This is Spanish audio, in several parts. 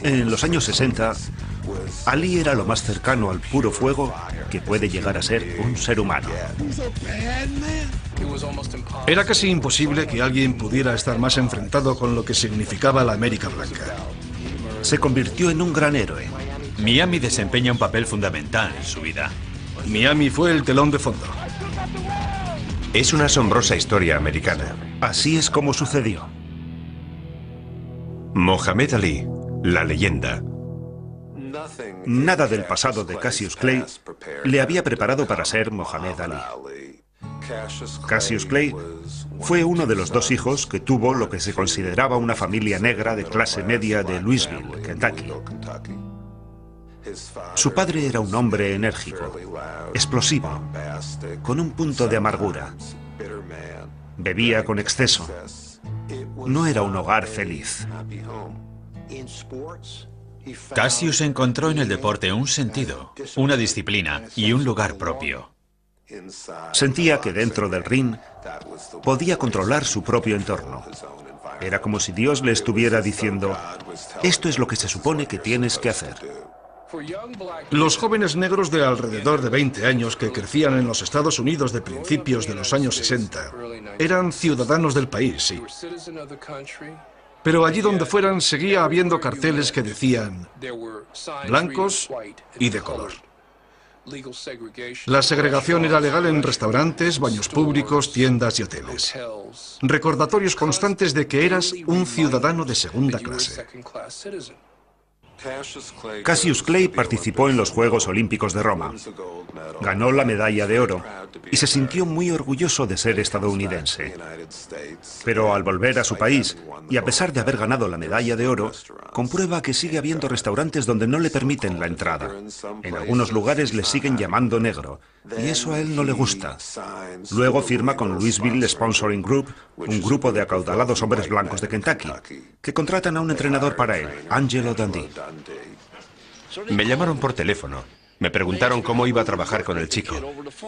En los años 60, Ali era lo más cercano al puro fuego que puede llegar a ser un ser humano. Era casi imposible que alguien pudiera estar más enfrentado con lo que significaba la América Blanca. Se convirtió en un gran héroe. Miami desempeña un papel fundamental en su vida. Miami fue el telón de fondo. Es una asombrosa historia americana. Así es como sucedió. Mohamed Ali, la leyenda. Nada del pasado de Cassius Clay le había preparado para ser Mohamed Ali. Cassius Clay fue uno de los dos hijos que tuvo lo que se consideraba una familia negra de clase media de Louisville, Kentucky. Su padre era un hombre enérgico, explosivo, con un punto de amargura. Bebía con exceso. No era un hogar feliz. Cassius encontró en el deporte un sentido, una disciplina y un lugar propio. Sentía que dentro del ring podía controlar su propio entorno. Era como si Dios le estuviera diciendo: esto es lo que se supone que tienes que hacer. Los jóvenes negros de alrededor de 20 años que crecían en los Estados Unidos de principios de los años 60 eran ciudadanos del país, sí. Pero allí donde fueran seguía habiendo carteles que decían blancos y de color. La segregación era legal en restaurantes, baños públicos, tiendas y hoteles. Recordatorios constantes de que eras un ciudadano de segunda clase. Cassius Clay participó en los Juegos Olímpicos de Roma. Ganó la medalla de oro y se sintió muy orgulloso de ser estadounidense. Pero al volver a su país, y a pesar de haber ganado la medalla de oro, comprueba que sigue habiendo restaurantes donde no le permiten la entrada. En algunos lugares le siguen llamando negro, y eso a él no le gusta. Luego firma con Louisville Sponsoring Group, un grupo de acaudalados hombres blancos de Kentucky, que contratan a un entrenador para él, Angelo Dundee. Me llamaron por teléfono. Me preguntaron cómo iba a trabajar con el chico.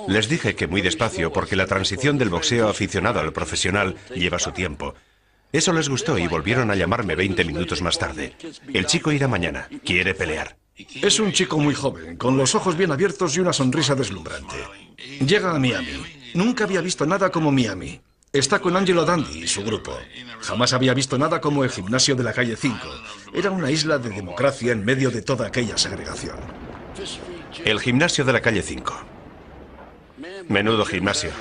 Les dije que muy despacio porque la transición del boxeo aficionado al profesional lleva su tiempo. Eso les gustó y volvieron a llamarme 20 minutos más tarde. El chico irá mañana. Quiere pelear. Es un chico muy joven, con los ojos bien abiertos y una sonrisa deslumbrante. Llega a Miami. Nunca había visto nada como Miami. Está con Angelo Dundee y su grupo. Jamás había visto nada como el gimnasio de la calle 5. Era una isla de democracia en medio de toda aquella segregación. El gimnasio de la calle 5. Menudo gimnasio.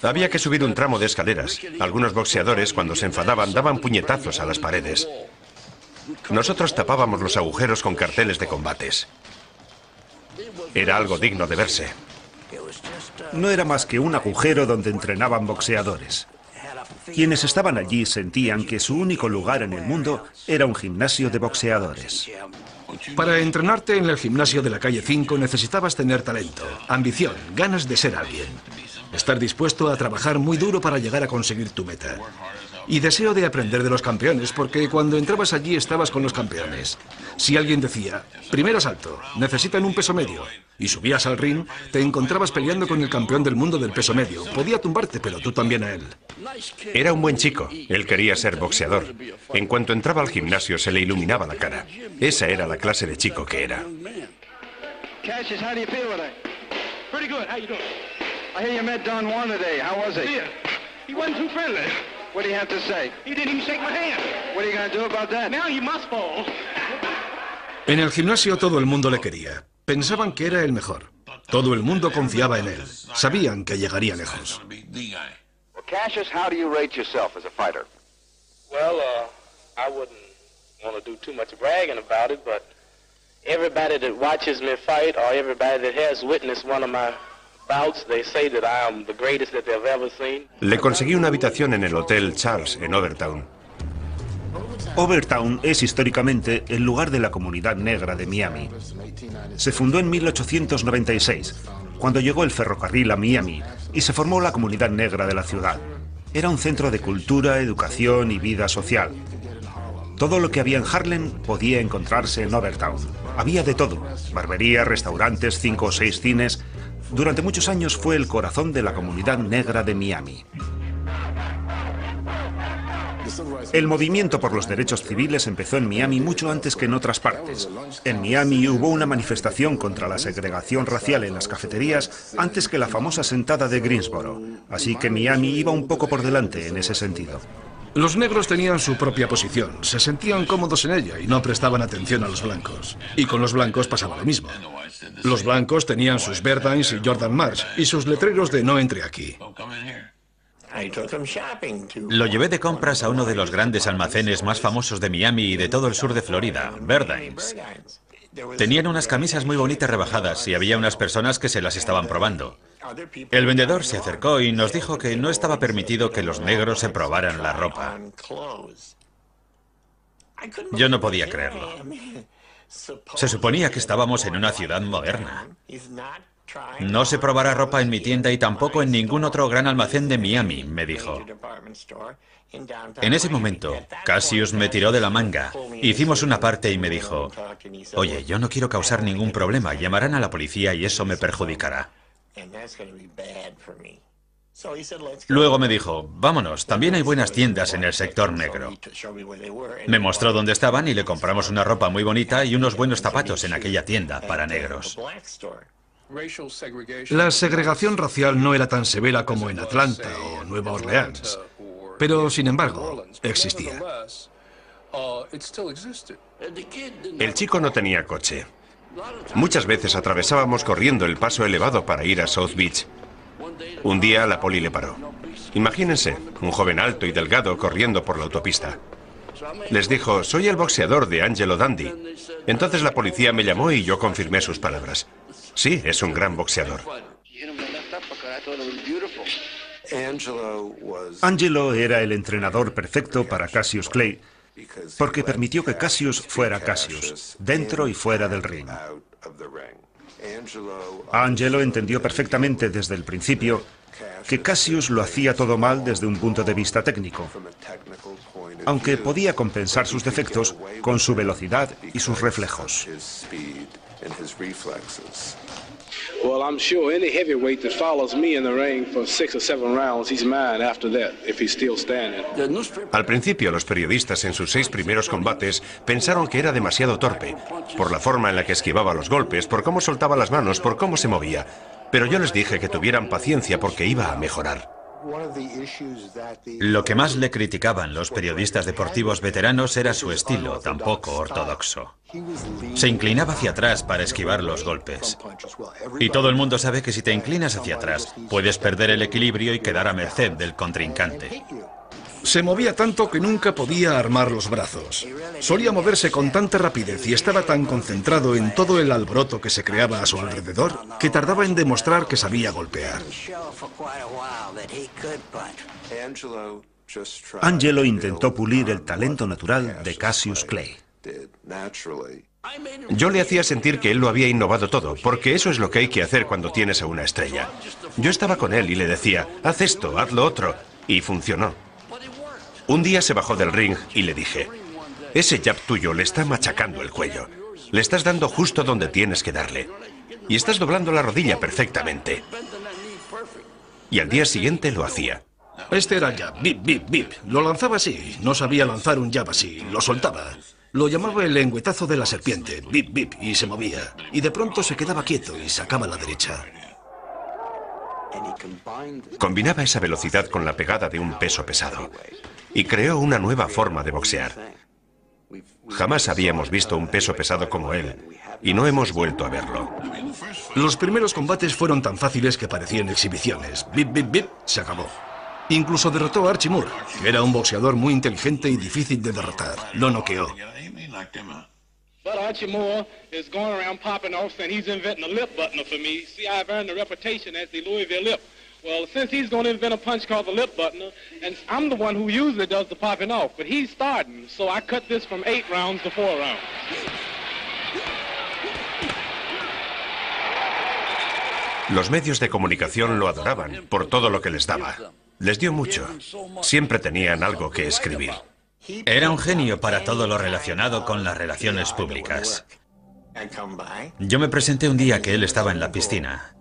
Había que subir un tramo de escaleras. Algunos boxeadores, cuando se enfadaban, daban puñetazos a las paredes. Nosotros tapábamos los agujeros con carteles de combates. Era algo digno de verse. No era más que un agujero donde entrenaban boxeadores. Quienes estaban allí sentían que su único lugar en el mundo era un gimnasio de boxeadores. Para entrenarte en el gimnasio de la calle 5 necesitabas tener talento, ambición, ganas de ser alguien. Estar dispuesto a trabajar muy duro para llegar a conseguir tu meta. Y deseo de aprender de los campeones, porque cuando entrabas allí estabas con los campeones. Si alguien decía, primer asalto, necesitan un peso medio, y subías al ring, te encontrabas peleando con el campeón del mundo del peso medio. Podía tumbarte, pero tú también a él. Era un buen chico. Él quería ser boxeador. En cuanto entraba al gimnasio se le iluminaba la cara. Esa era la clase de chico que era. Cassius, how do you feel today? Pretty good. How you doing? I hear you met Don Juan today. How was it? Yeah. He wasn't too friendly. What do you have to say? He didn't even shake my hand. What are you going to do about that? Now you must fall. En el gimnasio todo el mundo le quería. Pensaban que era el mejor. Todo el mundo confiaba en él. Sabían que llegaría lejos. Well, Cassius, how do you rate yourself as a fighter? Well, I wouldn't want to do too much bragging about it, but everybody that watches me fight or everybody that has witnessed one of my bouts, they say that I am the greatest that they've ever seen. Le conseguí una habitación en el Hotel Charles, en Overtown. Overtown es históricamente el lugar de la comunidad negra de Miami. Se fundó en 1896, cuando llegó el ferrocarril a Miami y se formó la comunidad negra de la ciudad. Era un centro de cultura, educación y vida social. Todo lo que había en Harlem podía encontrarse en Overtown. Había de todo: barberías, restaurantes, 5 o 6 cines. Durante muchos años fue el corazón de la comunidad negra de Miami. El movimiento por los derechos civiles empezó en Miami mucho antes que en otras partes. En Miami hubo una manifestación contra la segregación racial en las cafeterías antes que la famosa sentada de Greensboro. Así que Miami iba un poco por delante en ese sentido. Los negros tenían su propia posición, se sentían cómodos en ella y no prestaban atención a los blancos. Y con los blancos pasaba lo mismo. Los blancos tenían sus Burdines y Jordan Marsh y sus letreros de no entre aquí. Lo llevé de compras a uno de los grandes almacenes más famosos de Miami y de todo el sur de Florida, Burdines. Tenían unas camisas muy bonitas rebajadas y había unas personas que se las estaban probando. El vendedor se acercó y nos dijo que no estaba permitido que los negros se probaran la ropa. Yo no podía creerlo. Se suponía que estábamos en una ciudad moderna. No se probará ropa en mi tienda y tampoco en ningún otro gran almacén de Miami, me dijo. En ese momento, Cassius me tiró de la manga. Hicimos una parte y me dijo, oye, yo no quiero causar ningún problema, llamarán a la policía y eso me perjudicará. Luego me dijo, vámonos, también hay buenas tiendas en el sector negro. Me mostró dónde estaban y le compramos una ropa muy bonita y unos buenos zapatos en aquella tienda para negros. La segregación racial no era tan severa como en Atlanta o Nueva Orleans, pero sin embargo, existía. El chico no tenía coche. Muchas veces atravesábamos corriendo el paso elevado para ir a South Beach. Un día la poli le paró. Imagínense, un joven alto y delgado corriendo por la autopista. Les dijo, soy el boxeador de Angelo Dundee. Entonces la policía me llamó y yo confirmé sus palabras. Sí, es un gran boxeador. Angelo era el entrenador perfecto para Cassius Clay, porque permitió que Cassius fuera Cassius, dentro y fuera del ring. Angelo entendió perfectamente desde el principio que Cassius lo hacía todo mal desde un punto de vista técnico, aunque podía compensar sus defectos con su velocidad y sus reflejos. Well, I'm sure any heavyweight that follows me in the ring for 6 or 7 rounds, he's mine after that, if he's still standing. Al principio, los periodistas en sus 6 primeros combates pensaron que era demasiado torpe, por la forma en la que esquivaba los golpes, por cómo soltaba las manos, por cómo se movía. Pero yo les dije que tuvieran paciencia porque iba a mejorar. Lo que más le criticaban los periodistas deportivos veteranos era su estilo, tan poco ortodoxo. Se inclinaba hacia atrás para esquivar los golpes. Y todo el mundo sabe que si te inclinas hacia atrás, puedes perder el equilibrio y quedar a merced del contrincante. Se movía tanto que nunca podía armar los brazos. Solía moverse con tanta rapidez y estaba tan concentrado en todo el alboroto que se creaba a su alrededor que tardaba en demostrar que sabía golpear. Angelo intentó pulir el talento natural de Cassius Clay. Yo le hacía sentir que él lo había innovado todo, porque eso es lo que hay que hacer cuando tienes a una estrella. Yo estaba con él y le decía, haz esto, haz lo otro, y funcionó. Un día se bajó del ring y le dije, ese jab tuyo le está machacando el cuello. Le estás dando justo donde tienes que darle. Y estás doblando la rodilla perfectamente. Y al día siguiente lo hacía. Este era jab, bip, bip, bip. Lo lanzaba así. No sabía lanzar un jab así. Lo soltaba. Lo llamaba el lengüetazo de la serpiente. Bip, bip. Y se movía. Y de pronto se quedaba quieto y sacaba la derecha. Combinaba esa velocidad con la pegada de un peso pesado. Y creó una nueva forma de boxear. Jamás habíamos visto un peso pesado como él. Y no hemos vuelto a verlo. Los primeros combates fueron tan fáciles que parecían exhibiciones. Bip, bip, bip. Se acabó. Incluso derrotó a Archie Moore, que era un boxeador muy inteligente y difícil de derrotar. Lo noqueó. But Archie Moore is going around popping off saying he's inventing a lip buttoner for me. See, I've earned a reputation as the Louisville Lip. Well, since he's going to invent a punch called the lip buttoner, and I'm the one who usually does the popping off, but he's starting, so I cut this from 8 rounds to 4 rounds. Los medios de comunicación lo adoraban por todo lo que les daba. Les dio mucho. Siempre tenían algo que escribir. Era un genio para todo lo relacionado con las relaciones públicas. Yo me presenté un día que él estaba en la piscina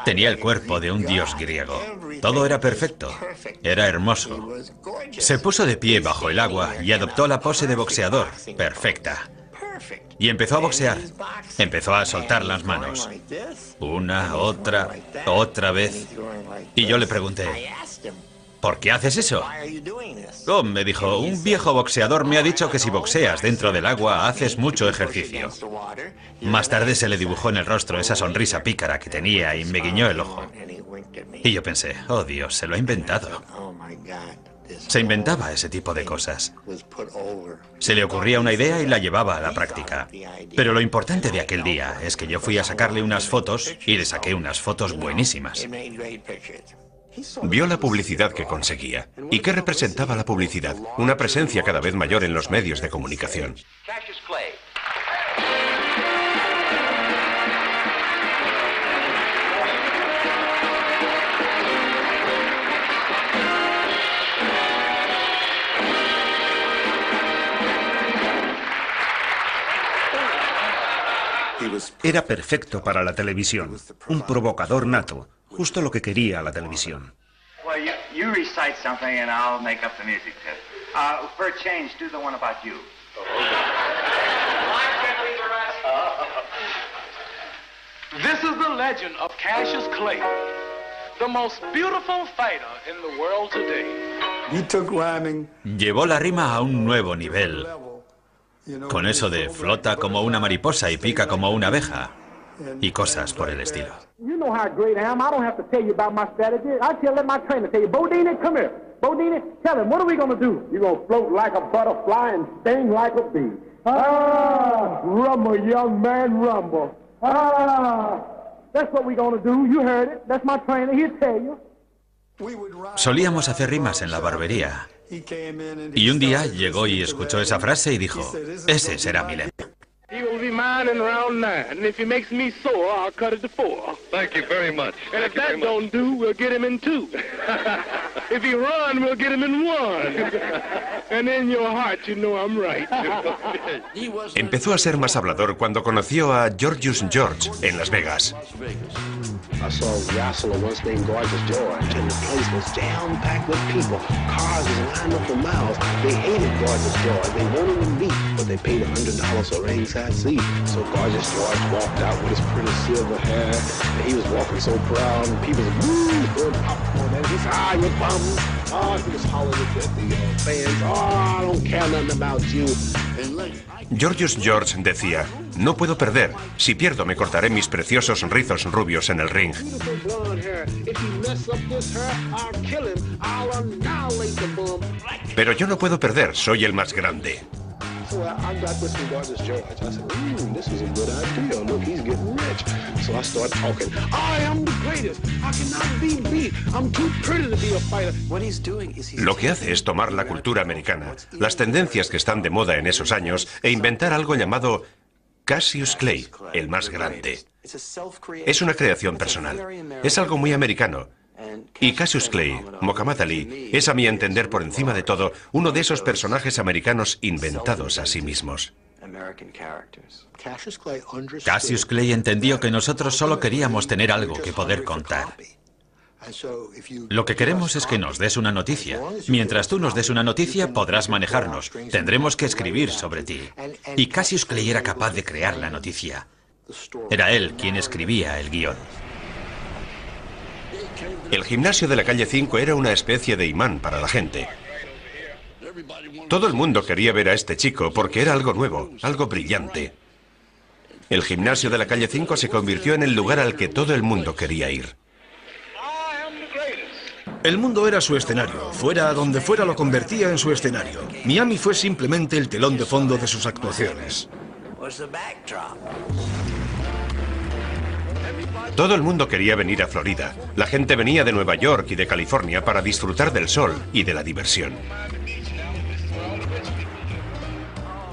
Tenía el cuerpo de un dios griego. Todo era perfecto. Era hermoso. Se puso de pie bajo el agua y adoptó la pose de boxeador. Perfecta. Y empezó a boxear. Empezó a soltar las manos. Una, otra vez. Y yo le pregunté, ¿por qué haces eso? Oh, me dijo, un viejo boxeador me ha dicho que si boxeas dentro del agua haces mucho ejercicio. Más tarde se le dibujó en el rostro esa sonrisa pícara que tenía y me guiñó el ojo. Y yo pensé, oh Dios, se lo ha inventado. Se inventaba ese tipo de cosas. Se le ocurría una idea y la llevaba a la práctica. Pero lo importante de aquel día es que yo fui a sacarle unas fotos y le saqué unas fotos buenísimas. Vio la publicidad que conseguía. ¿Y qué representaba la publicidad? Una presencia cada vez mayor en los medios de comunicación. Era perfecto para la televisión, un provocador nato, justo lo que quería la televisión. Well, you recite something and I'll make up the music to it. For a change, do the one about you. This is the legend of Cassius Clay, the most beautiful fighter in the world today. Llevó la rima a un nuevo nivel. Con eso de flota como una mariposa y pica como una abeja. Y cosas por el estilo. You know how great I am. I don't have to tell you about my strategy. Let my trainer tell you. Bodine, come here. Bodine, tell him, what are we going to do? You're going to float like a butterfly and sting like a bee. Ah, rumble, young man, rumble. Ah, that's what we're going to do. You heard it. That's my trainer. He'll tell you. Solíamos hacer rimas en la barbería. Y un día llegó y escuchó esa frase y dijo, ese será mi lema. He will be mine in round 9, and if he makes me sore, I'll cut it to 4. Thank you very much. And if that don't do, we'll get him in 2. If he run, we'll get him in 1. And in your heart, you know I'm right. Empezó a ser más hablador cuando conoció a Georgius George en Las Vegas. I saw a wrestler once named Gorgeous George, and the place was jam-packed with people. Cars was lined up for miles. They hated Gorgeous George. They wanted to meet, but they paid $100 for ringside seat. So Gorgeous George walked out with his pretty silver hair, and he was walking so proud, and people was woo, throwing popcorn at him. He said, ah, you bums. Oh, he was hollering at the fans. Oh, I don't care nothing about you. Georgius George decía, no puedo perder. Si pierdo, me cortaré mis preciosos rizos rubios en el ring. Pero yo no puedo perder, soy el más grande. So I got this from Gorgeous George. I said, this is a good idea. Look, he's getting rich. So I started talking. I am the greatest. I cannot be beat. I'm too pretty to be a fighter. What he's doing is Lo que hace es tomar la cultura americana, las tendencias que están de moda en esos años, e inventar algo llamado Cassius Clay, el más grande. Es una creación personal. Es algo muy americano. Y Cassius Clay, Muhammad Ali, es a mi entender por encima de todo uno de esos personajes americanos inventados a sí mismos. Cassius Clay entendió que nosotros solo queríamos tener algo que poder contar. Lo que queremos es que nos des una noticia. Mientras tú nos des una noticia, podrás manejarnos. Tendremos que escribir sobre ti. Y Cassius Clay era capaz de crear la noticia. Era él quien escribía el guión. El gimnasio de la calle 5 era una especie de imán para la gente. Todo el mundo quería ver a este chico porque era algo nuevo, algo brillante. El gimnasio de la calle 5 se convirtió en el lugar al que todo el mundo quería ir. El mundo era su escenario. Fuera donde fuera lo convertía en su escenario. Miami fue simplemente el telón de fondo de sus actuaciones. Todo el mundo quería venir a Florida. La gente venía de Nueva York y de California para disfrutar del sol y de la diversión.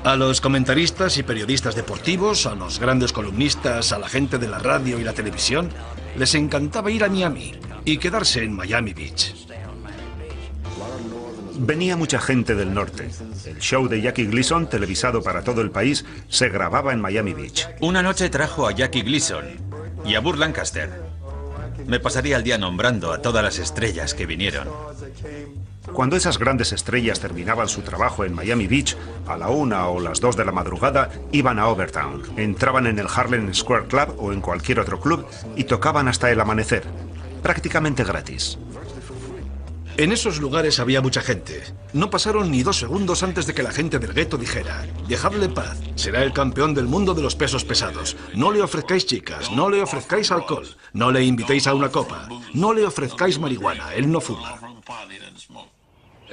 A los comentaristas y periodistas deportivos, a los grandes columnistas, a la gente de la radio y la televisión, les encantaba ir a Miami y quedarse en Miami Beach. Venía mucha gente del norte. El show de Jackie Gleason, televisado para todo el país, se grababa en Miami Beach. Una noche trajo a Jackie Gleason y a Burt Lancaster. Me pasaría el día nombrando a todas las estrellas que vinieron. Cuando esas grandes estrellas terminaban su trabajo en Miami Beach, a la 1 o las 2 de la madrugada, iban a Overtown. Entraban en el Harlem Square Club o en cualquier otro club y tocaban hasta el amanecer, prácticamente gratis. En esos lugares había mucha gente. No pasaron ni 2 segundos antes de que la gente del gueto dijera: dejadle en paz, será el campeón del mundo de los pesos pesados. No le ofrezcáis chicas, no le ofrezcáis alcohol, no le invitéis a una copa, no le ofrezcáis marihuana, él no fuma.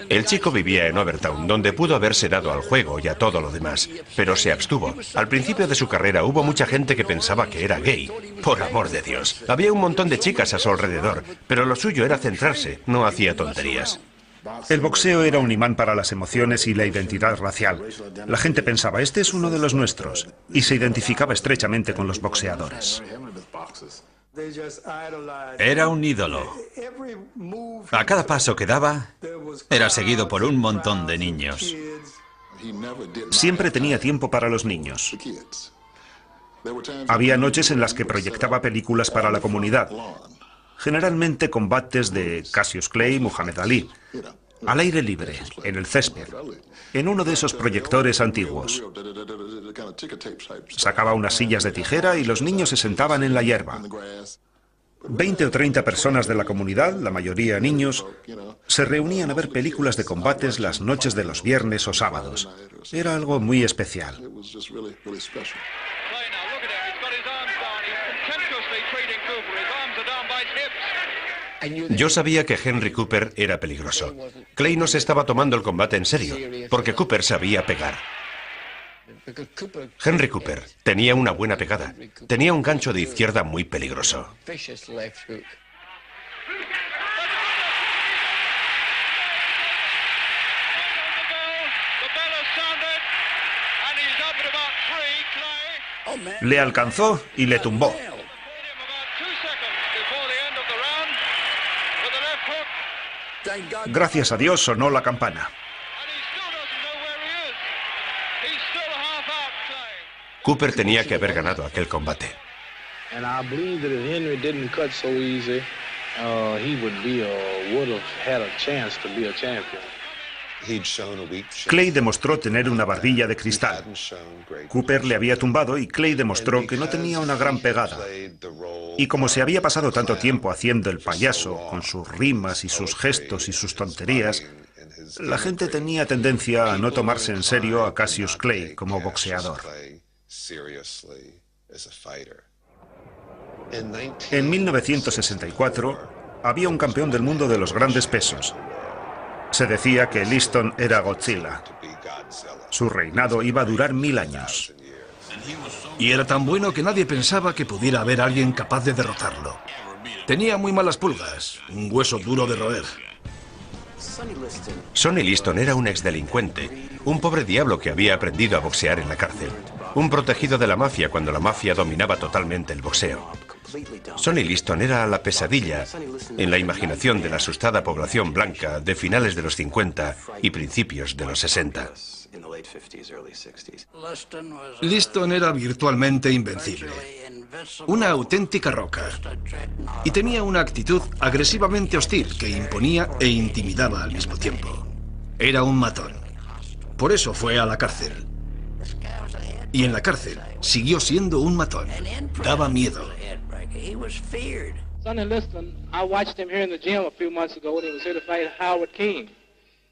El chico vivía en Overtown, donde pudo haberse dado al juego y a todo lo demás, pero se abstuvo. Al principio de su carrera hubo mucha gente que pensaba que era gay. Por amor de Dios. Había un montón de chicas a su alrededor, pero lo suyo era centrarse, no hacía tonterías. El boxeo era un imán para las emociones y la identidad racial. La gente pensaba, este es uno de los nuestros, y se identificaba estrechamente con los boxeadores. Era un ídolo. A cada paso que daba, era seguido por un montón de niños. Siempre tenía tiempo para los niños. Había noches en las que proyectaba películas para la comunidad, generalmente combates de Cassius Clay y Muhammad Ali, al aire libre, en el césped, en uno de esos proyectores antiguos. Sacaba unas sillas de tijera y los niños se sentaban en la hierba. 20 o 30 personas de la comunidad, la mayoría niños, se reunían a ver películas de combates las noches de los viernes o sábados. Era algo muy especial. Yo sabía que Henry Cooper era peligroso. Clay no se estaba tomando el combate en serio, porque Cooper sabía pegar. Henry Cooper tenía una buena pegada. Tenía un gancho de izquierda muy peligroso. Le alcanzó y le tumbó. Gracias a Dios sonó la campana. Cooper tenía que haber ganado aquel combate. And I believe that if Henry didn't cut so easy, he would have had a chance to be a champion. Clay demostró tener una barbilla de cristal. Cooper le había tumbado y Clay demostró que no tenía una gran pegada. Y como se había pasado tanto tiempo haciendo el payaso, con sus rimas y sus gestos y sus tonterías, la gente tenía tendencia a no tomarse en serio a Cassius Clay como boxeador. En 1964 había un campeón del mundo de los grandes pesos. Se decía que Liston era Godzilla. Su reinado iba a durar 1000 años. Y era tan bueno que nadie pensaba que pudiera haber alguien capaz de derrotarlo. Tenía muy malas pulgas, un hueso duro de roer. Sonny Liston era un exdelincuente, un pobre diablo que había aprendido a boxear en la cárcel. Un protegido de la mafia cuando la mafia dominaba totalmente el boxeo. Sonny Liston era la pesadilla en la imaginación de la asustada población blanca de finales de los 50 y principios de los 60. Liston era virtualmente invencible. Una auténtica roca. Y tenía una actitud agresivamente hostil que imponía e intimidaba al mismo tiempo. Era un matón. Por eso fue a la cárcel. Y en la cárcel siguió siendo un matón. Daba miedo. Sonny Liston, I watched him here in the gym a few months ago when he was here to fight Howard King.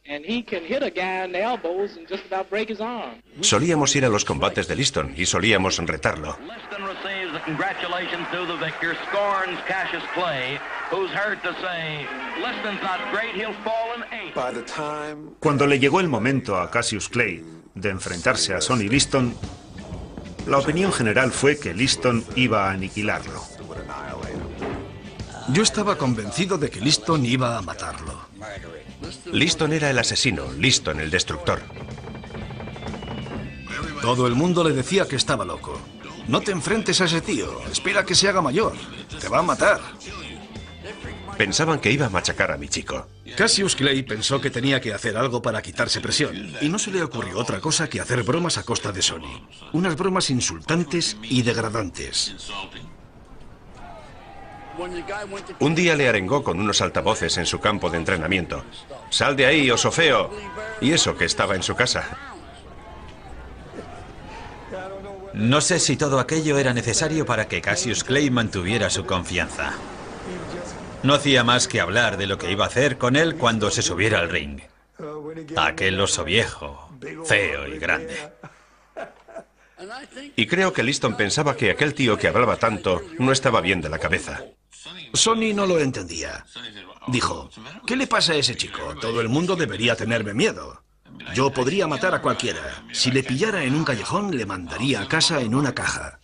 And he can hit a guy in the elbows and just about break his arm. Solíamos ir a los combates de Liston y solíamos retarlo. Liston receives the congratulations to the victor, scorns Cassius Clay, who's heard to say, Liston's not great, he'll fall in 8. Cuando le llegó el momento a Cassius Clay de enfrentarse a Sonny Liston, la opinión general fue que Liston iba a aniquilarlo. Yo estaba convencido de que Liston iba a matarlo. Liston era el asesino, Liston el destructor. Todo el mundo le decía que estaba loco. No te enfrentes a ese tío, espera que se haga mayor. Te va a matar. Pensaban que iba a machacar a mi chico. Cassius Clay pensó que tenía que hacer algo para quitarse presión, y no se le ocurrió otra cosa que hacer bromas a costa de Sonny. Unas bromas insultantes y degradantes. Un día le arengó con unos altavoces en su campo de entrenamiento. ¡Sal de ahí, oso feo! Y eso que estaba en su casa. No sé si todo aquello era necesario para que Cassius Clay mantuviera su confianza. No hacía más que hablar de lo que iba a hacer con él cuando se subiera al ring. Aquel oso viejo, feo y grande. Y creo que Liston pensaba que aquel tío que hablaba tanto no estaba bien de la cabeza. Sonny no lo entendía. Dijo, ¿qué le pasa a ese chico? Todo el mundo debería tenerme miedo. Yo podría matar a cualquiera. Si le pillara en un callejón, le mandaría a casa en una caja.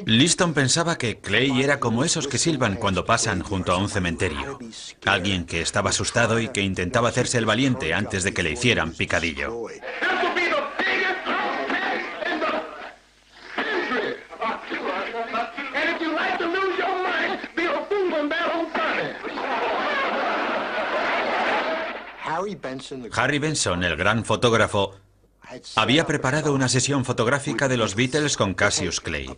Liston pensaba que Clay era como esos que silban cuando pasan junto a un cementerio. Alguien que estaba asustado y que intentaba hacerse el valiente antes de que le hicieran picadillo. Harry Benson, el gran fotógrafo, había preparado una sesión fotográfica de los Beatles con Cassius Clay.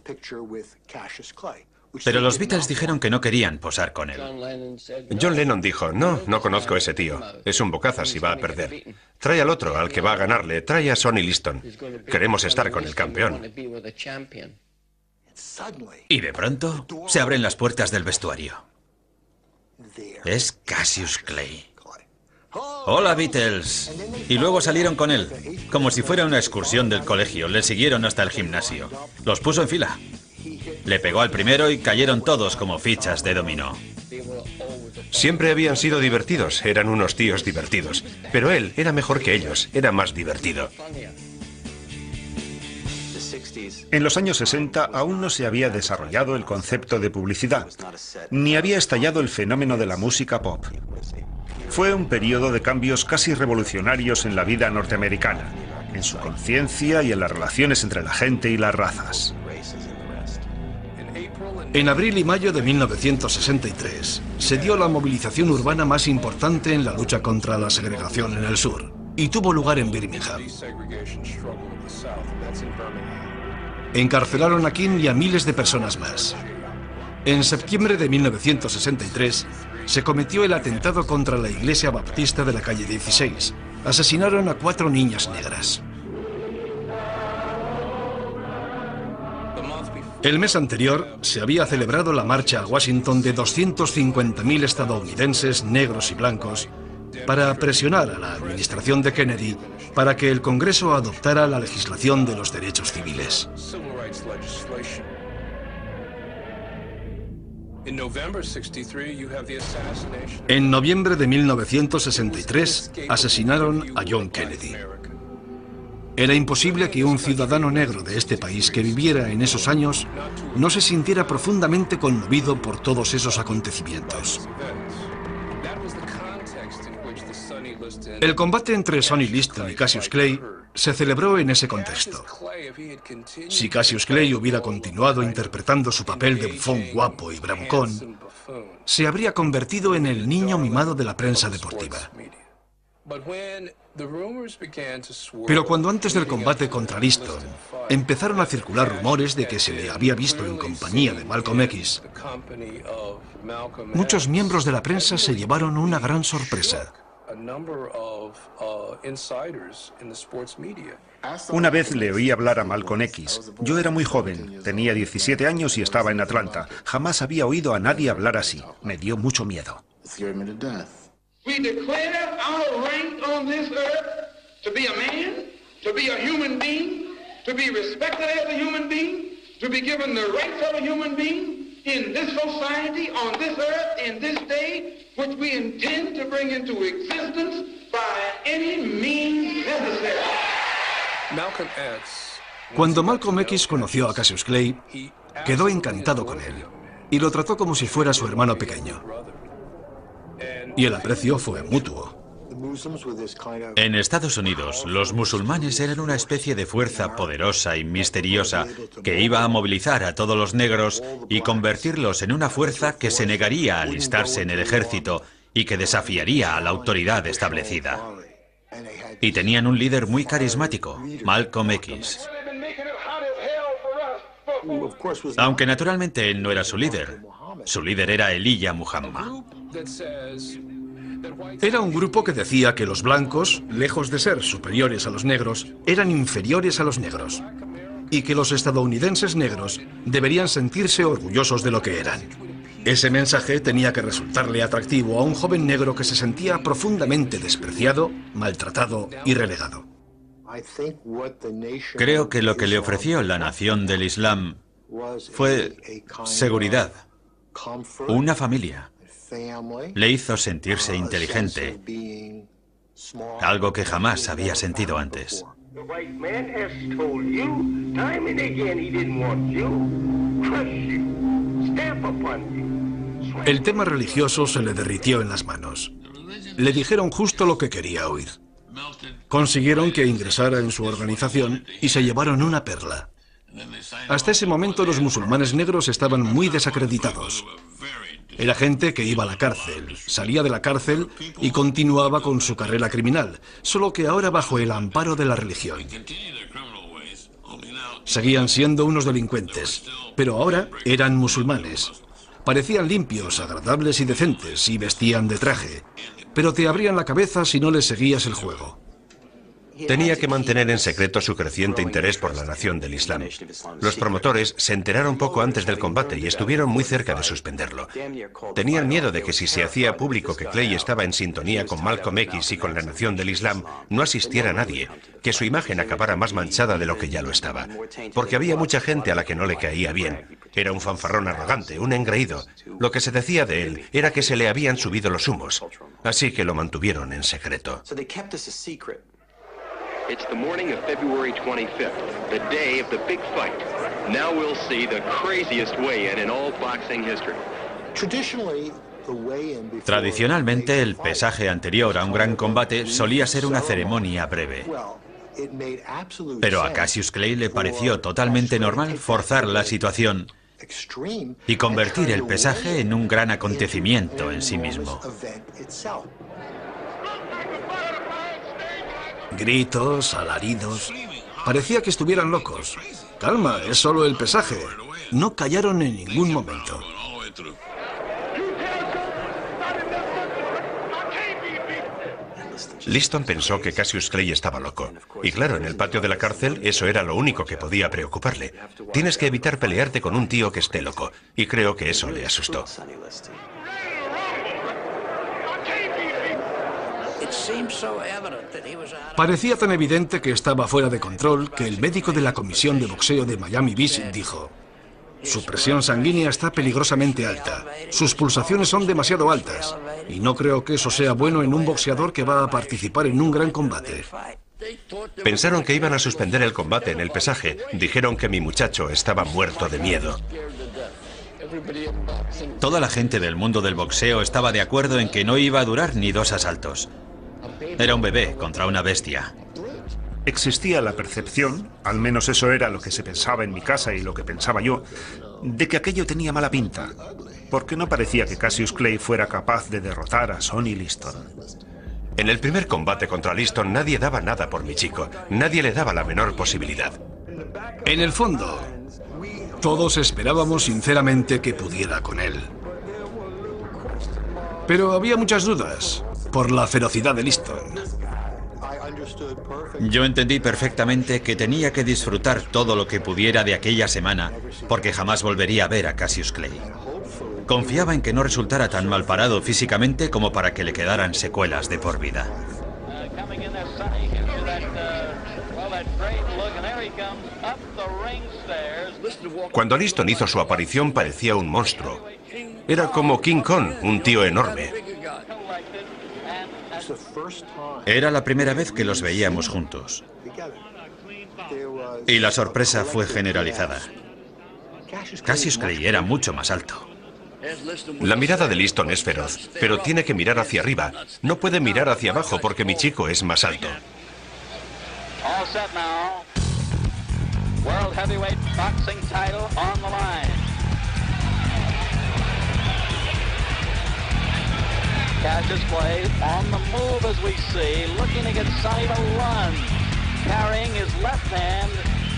Pero los Beatles dijeron que no querían posar con él. John Lennon dijo, no conozco a ese tío. Es un bocazas y va a perder. Trae al otro, al que va a ganarle. Trae a Sonny Liston. Queremos estar con el campeón. Y de pronto se abren las puertas del vestuario. Es Cassius Clay. Hola, Beatles. Y luego salieron con él, como si fuera una excursión del colegio. Le siguieron hasta el gimnasio. Los puso en fila. Le pegó al primero y cayeron todos como fichas de dominó. Siempre habían sido divertidos, eran unos tíos divertidos. Pero él era mejor que ellos, era más divertido. En los años 60 aún no se había desarrollado el concepto de publicidad, ni había estallado el fenómeno de la música pop. Fue un periodo de cambios casi revolucionarios en la vida norteamericana, en su conciencia y en las relaciones entre la gente y las razas. En abril y mayo de 1963 se dio la movilización urbana más importante en la lucha contra la segregación en el sur, y tuvo lugar en Birmingham. Encarcelaron a King y a miles de personas más. En septiembre de 1963 se cometió el atentado contra la iglesia baptista de la calle 16. Asesinaron a 4 niñas negras. El mes anterior se había celebrado la marcha a Washington de 250.000 estadounidenses negros y blancos para presionar a la administración de Kennedy para que el Congreso adoptara la legislación de los derechos civiles. En noviembre de 1963 asesinaron a John Kennedy. Era imposible que un ciudadano negro de este país que viviera en esos años no se sintiera profundamente conmovido por todos esos acontecimientos. El combate entre Sonny Liston y Cassius Clay se celebró en ese contexto. Si Cassius Clay hubiera continuado interpretando su papel de bufón guapo y bravucón, se habría convertido en el niño mimado de la prensa deportiva. Pero cuando antes del combate contra Liston empezaron a circular rumores de que se le había visto en compañía de Malcolm X, muchos miembros de la prensa se llevaron una gran sorpresa. Una vez le oí hablar a Malcolm X. Yo era muy joven, tenía 17 años y estaba en Atlanta. Jamás había oído a nadie hablar así. Me dio mucho miedo. We declare our right on this earth to be a man, to be a human being, to be respected as a human being, to be given the rights of a human being in this society, on this earth, in this day, which we intend to bring into existence by any means necessary. Cuando Malcolm X conoció a Cassius Clay, quedó encantado con él y lo trató como si fuera su hermano pequeño. Y el aprecio fue mutuo. En Estados Unidos, los musulmanes eran una especie de fuerza poderosa y misteriosa que iba a movilizar a todos los negros y convertirlos en una fuerza que se negaría a alistarse en el ejército y que desafiaría a la autoridad establecida. Y tenían un líder muy carismático, Malcolm X. Aunque naturalmente él no era su líder era Elijah Muhammad. Era un grupo que decía que los blancos, lejos de ser superiores a los negros, eran inferiores a los negros. Y que los estadounidenses negros deberían sentirse orgullosos de lo que eran. Ese mensaje tenía que resultarle atractivo a un joven negro que se sentía profundamente despreciado, maltratado y relegado. Creo que lo que le ofreció la nación del Islam fue seguridad, una familia. Le hizo sentirse inteligente, algo que jamás había sentido antes. El tema religioso se le derritió en las manos. Le dijeron justo lo que quería oír. Consiguieron que ingresara en su organización y se llevaron una perla. Hasta ese momento los musulmanes negros estaban muy desacreditados. Era gente que iba a la cárcel, salía de la cárcel y continuaba con su carrera criminal, solo que ahora bajo el amparo de la religión. Seguían siendo unos delincuentes, pero ahora eran musulmanes. Parecían limpios, agradables y decentes y vestían de traje, pero te abrían la cabeza si no les seguías el juego. Tenía que mantener en secreto su creciente interés por la nación del Islam. Los promotores se enteraron poco antes del combate y estuvieron muy cerca de suspenderlo. Tenían miedo de que si se hacía público que Clay estaba en sintonía con Malcolm X y con la nación del Islam, no asistiera nadie, que su imagen acabara más manchada de lo que ya lo estaba. Porque había mucha gente a la que no le caía bien. Era un fanfarrón arrogante, un engreído. Lo que se decía de él era que se le habían subido los humos. Así que lo mantuvieron en secreto. It's the morning of February 25th, the day of the big fight. Now we'll see the craziest weigh-in in all boxing history. Tradicionalmente, el pesaje anterior a un gran combate solía ser una ceremonia breve. Pero a Cassius Clay le pareció totalmente normal forzar la situación y convertir el pesaje en un gran acontecimiento en sí mismo. Gritos, alaridos. Parecía que estuvieran locos. Calma, es solo el pesaje. No callaron en ningún momento. Liston pensó que Cassius Clay estaba loco. Y claro, en el patio de la cárcel eso era lo único que podía preocuparle. Tienes que evitar pelearte con un tío que esté loco. Y creo que eso le asustó. Parecía tan evidente que estaba fuera de control que el médico de la comisión de boxeo de Miami Beach dijo: su presión sanguínea está peligrosamente alta, sus pulsaciones son demasiado altas, y no creo que eso sea bueno en un boxeador que va a participar en un gran combate. Pensaron que iban a suspender el combate en el pesaje. Dijeron que mi muchacho estaba muerto de miedo. Toda la gente del mundo del boxeo estaba de acuerdo en que no iba a durar ni 2 asaltos. Era un bebé contra una bestia. Existía la percepción, al menos eso era lo que se pensaba en mi casa y lo que pensaba yo, de que aquello tenía mala pinta, porque no parecía que Cassius Clay fuera capaz de derrotar a Sonny Liston. En el primer combate contra Liston nadie daba nada por mi chico, nadie le daba la menor posibilidad. En el fondo, todos esperábamos sinceramente que pudiera con él. Pero había muchas dudas por la ferocidad de Liston. Yo entendí perfectamente que tenía que disfrutar todo lo que pudiera de aquella semana, porque jamás volvería a ver a Cassius Clay. Confiaba en que no resultara tan mal parado físicamente como para que le quedaran secuelas de por vida. Cuando Liston hizo su aparición parecía un monstruo. Era como King Kong, un tío enorme. Era la primera vez que los veíamos juntos. Y la sorpresa fue generalizada. Cassius Clay era mucho más alto. La mirada de Liston es feroz, pero tiene que mirar hacia arriba. No puede mirar hacia abajo porque mi chico es más alto. All set now. World Heavyweight Boxing title on the line. Cassius Clay on the move as we see, looking to get Sonny to run, carrying his left hand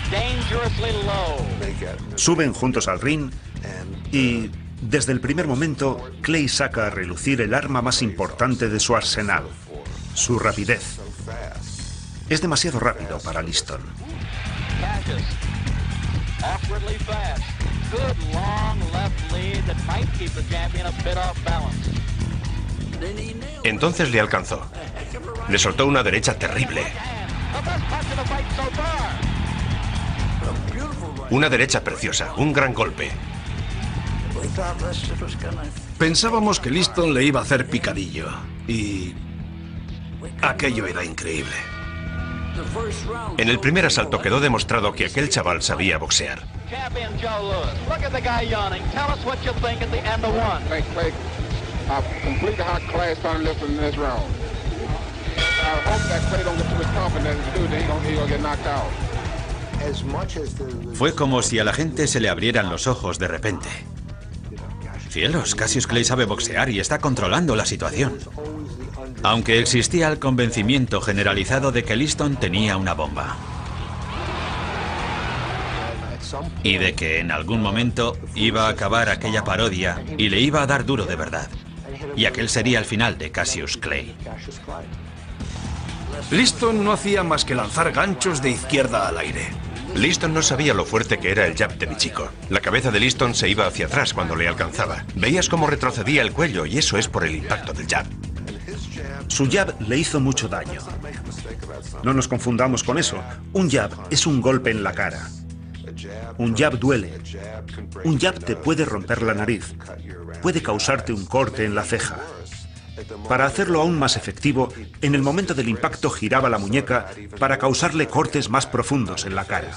dangerously low. Suben juntos al ring y, desde el primer momento, Clay saca a relucir el arma más importante de su arsenal, su rapidez. Es demasiado rápido para Liston. Cassius, awkwardly fast. Good long left lead that might keep the champion a bit off balance. Entonces le alcanzó. Le soltó una derecha terrible. Una derecha preciosa, un gran golpe. Pensábamos que Liston le iba a hacer picadillo. Y aquello era increíble. En el primer asalto quedó demostrado que aquel chaval sabía boxear. Champion Joe Louis. Look at the guy yawning. Tell us what you think at the end of one. Clay, completely how Clay started listening in this round. I hope that Clay don't get too much confidence to do that. He gonna get knocked out. Fue como si a la gente se le abrieran los ojos de repente. Cielos, Cassius Clay sabe boxear y está controlando la situación. Aunque existía el convencimiento generalizado de que Liston tenía una bomba. Y de que en algún momento iba a acabar aquella parodia y le iba a dar duro de verdad. Y aquel sería el final de Cassius Clay. Liston no hacía más que lanzar ganchos de izquierda al aire. Liston no sabía lo fuerte que era el jab de mi chico. La cabeza de Liston se iba hacia atrás cuando le alcanzaba. Veías cómo retrocedía el cuello y eso es por el impacto del jab. Su jab le hizo mucho daño. No nos confundamos con eso. Un jab es un golpe en la cara. Un jab duele. Un jab te puede romper la nariz. Puede causarte un corte en la ceja. Para hacerlo aún más efectivo, en el momento del impacto giraba la muñeca para causarle cortes más profundos en la cara.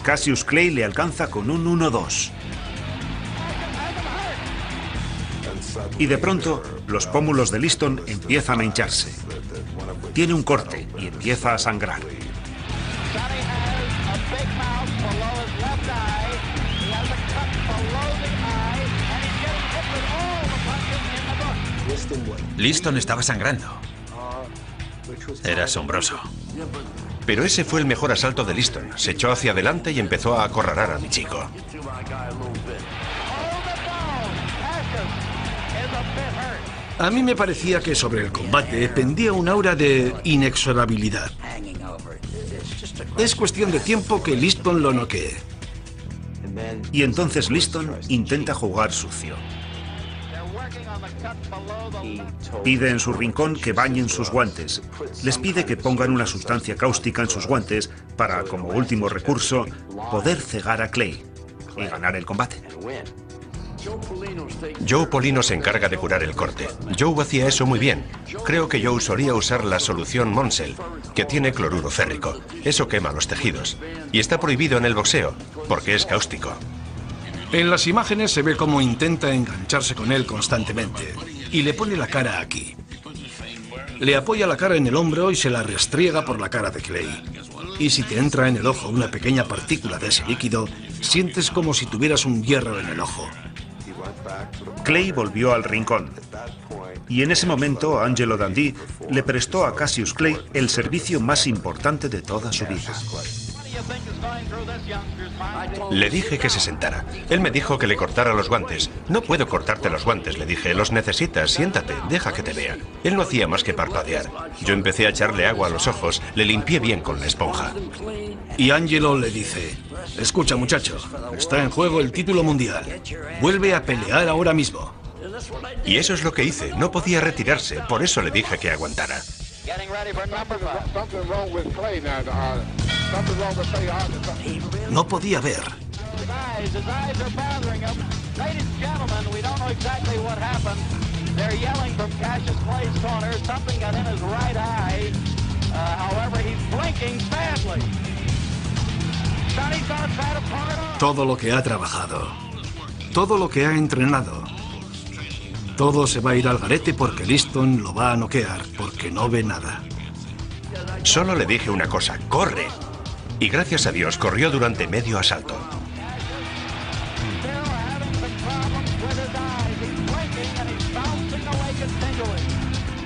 Cassius Clay le alcanza con un 1-2. Y de pronto, los pómulos de Liston empiezan a hincharse. Tiene un corte y empieza a sangrar. Liston estaba sangrando. Era asombroso. Pero ese fue el mejor asalto de Liston. Se echó hacia adelante y empezó a acorralar a mi chico. A mí me parecía que sobre el combate pendía un aura de inexorabilidad. Es cuestión de tiempo que Liston lo noquee. Y entonces Liston intenta jugar sucio. Pide en su rincón que bañen sus guantes. Les pide que pongan una sustancia cáustica en sus guantes para, como último recurso, poder cegar a Clay y ganar el combate. Joe Polino se encarga de curar el corte. Joe hacía eso muy bien. Creo que Joe solía usar la solución Monsell, que tiene cloruro férrico. Eso quema los tejidos. Y está prohibido en el boxeo, porque es cáustico. En las imágenes se ve cómo intenta engancharse con él constantemente. Y le pone la cara aquí. Le apoya la cara en el hombro y se la restriega por la cara de Clay. Y si te entra en el ojo una pequeña partícula de ese líquido, sientes como si tuvieras un hierro en el ojo. Clay volvió al rincón. Y en ese momento, Angelo Dundee le prestó a Cassius Clay el servicio más importante de toda su vida. Le dije que se sentara. Él me dijo que le cortara los guantes. No puedo cortarte los guantes, le dije. Los necesitas, siéntate, deja que te vea. Él no hacía más que parpadear. Yo empecé a echarle agua a los ojos, le limpié bien con la esponja. Y Angelo le dice: escucha, muchacho, está en juego el título mundial. Vuelve a pelear ahora mismo. Y eso es lo que hice. No podía retirarse, por eso le dije que aguantara. No podía ver. Todo lo que ha trabajado, todo lo que ha entrenado, Todo se va a ir al garete porque Liston lo va a noquear, porque no ve nada. Solo le dije una cosa, ¡corre! Y gracias a Dios corrió durante medio asalto.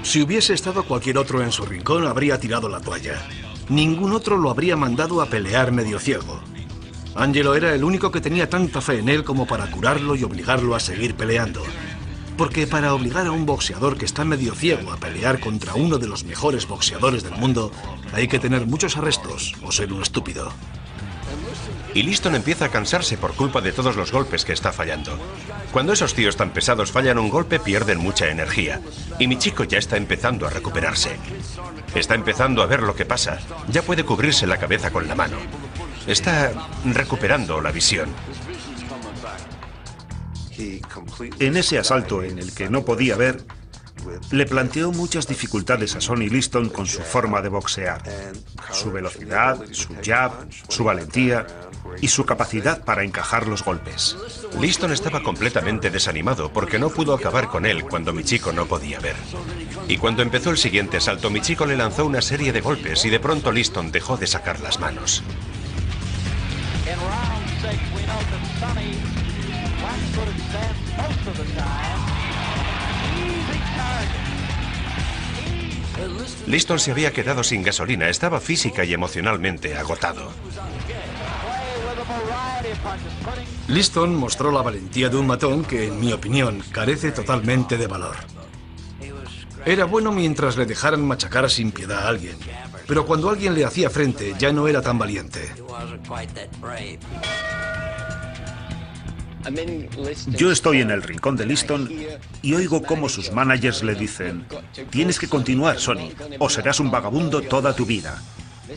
Si hubiese estado cualquier otro en su rincón, habría tirado la toalla. Ningún otro lo habría mandado a pelear medio ciego. Angelo era el único que tenía tanta fe en él como para curarlo y obligarlo a seguir peleando. Porque para obligar a un boxeador que está medio ciego a pelear contra uno de los mejores boxeadores del mundo, hay que tener muchos arrestos o ser un estúpido. Y Liston empieza a cansarse por culpa de todos los golpes que está fallando. Cuando esos tíos tan pesados fallan un golpe, pierden mucha energía. Y mi chico ya está empezando a recuperarse. Está empezando a ver lo que pasa. Ya puede cubrirse la cabeza con la mano. Está recuperando la visión. En ese asalto en el que no podía ver, le planteó muchas dificultades a Sonny Liston con su forma de boxear, su velocidad, su jab, su valentía y su capacidad para encajar los golpes. Liston estaba completamente desanimado porque no pudo acabar con él cuando mi chico no podía ver. Y cuando empezó el siguiente asalto, mi chico le lanzó una serie de golpes y de pronto Liston dejó de sacar las manos. Liston se había quedado sin gasolina, estaba física y emocionalmente agotado. Liston mostró la valentía de un matón que, en mi opinión, carece totalmente de valor. Era bueno mientras le dejaran machacar sin piedad a alguien, pero cuando alguien le hacía frente ya no era tan valiente. Yo estoy en el rincón de Liston y oigo cómo sus managers le dicen: tienes que continuar, Sonny, o serás un vagabundo toda tu vida.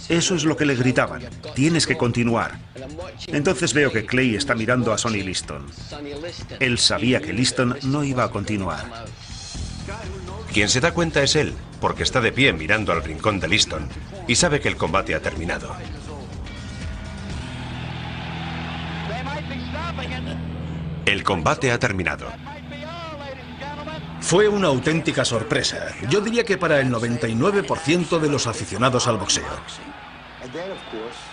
Eso es lo que le gritaban, tienes que continuar. Entonces veo que Clay está mirando a Sonny Liston. Él sabía que Liston no iba a continuar. Quien se da cuenta es él, porque está de pie mirando al rincón de Liston y sabe que el combate ha terminado. El combate ha terminado. Fue una auténtica sorpresa. Yo diría que para el 99% de los aficionados al boxeo.